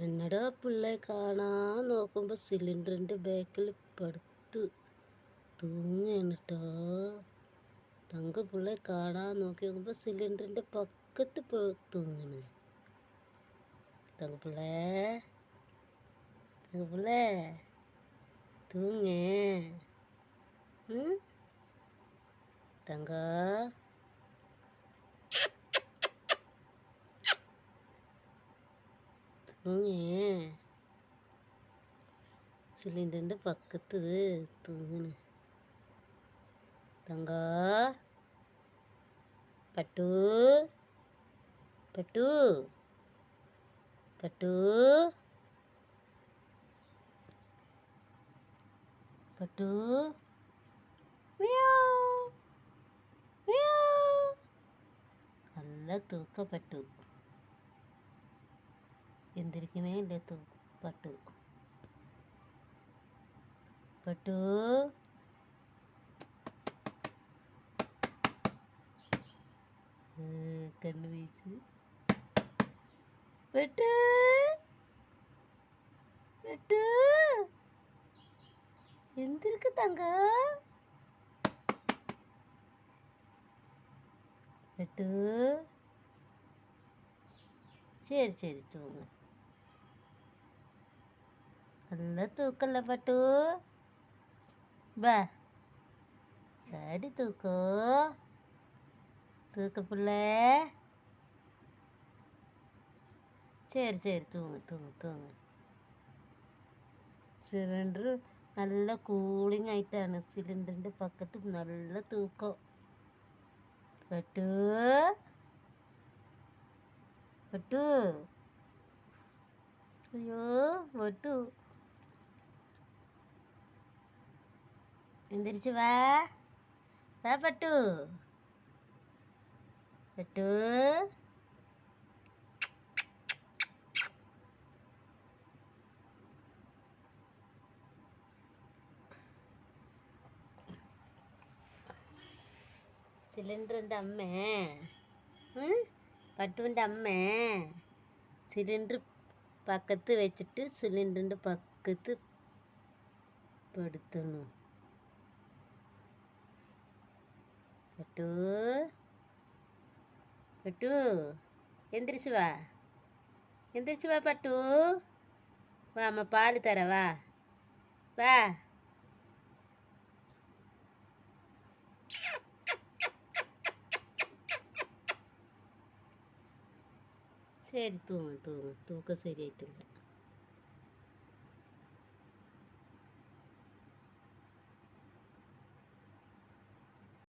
എന്നടാ പിള്ളേ കാണാൻ നോക്കുമ്പോൾ സിലിണ്ടറിൻ്റെ ബാക്കിൽ പടുത്ത് തൂങ്ങുകയാണ് കേട്ടോ. തങ്ക പിള്ളേ കാണാൻ നോക്കി നോക്കുമ്പോൾ സിലിണ്ടറിൻ്റെ പക്കത്ത് തൂങ്ങണ്. തങ്കപ്പിള്ളേ തങ്കപ്പിള്ളേ തൂങ്ങേ തങ്ക തൂങ്ങേ. സിലിണ്ടറിൻ്റെ പക്കത്ത് തൂങ്ങണ്. തങ്ക പട്ടു പട്ടു പട്ടു പട്ടു നല്ല തൂക്കപ്പെട്ടു. എന്തിരിക്കണേ ഇല്ലേ പട്ടു പട്ടു കണ്ണു വീച്ച് പെട്ടു പെട്ടു എന്തിരിക്ക് തങ്ക പെട്ടു. ശരി ശരി തൂങ്ങ. നല്ല തൂക്കല്ല പട്ടു. ബാ ആടി തൂക്കോ തൂക്കപ്പിള്ളേ. ശരി ശരി തൂങ്ങ് തൂങ്ങ് തൂങ്ങ്. സിലിണ്ടർ നല്ല കൂളിംഗ് ആയിട്ടാണ്. സിലിണ്ടറിൻ്റെ പക്കത്ത് നല്ല തൂക്കം. പട്ടു പട്ടു അയ്യോ പട്ടു എന്തിരിച്ച് വാ വാ പട്ടു പട്ടു. സിലിണ്ടറിൻ്റെ അമ്മേ പട്ടുവിൻ്റെ അമ്മേ സിലിണ്ടർ പക്കത്ത് വെച്ചിട്ട് സിലിണ്ടറിൻ്റെ പക്കത്ത് പെടുത്തണു. പട്ടു പട്ടു എന്തിരിച്ച് വാ എന്തിരിച്ച് വാ പട്ടു. വാ അമ്മ പാല് തരാം വാ വാ. ശരി തൂങ്ങ് തൂങ്ങ്. തൂക്കം ശരിയായിട്ടില്ല.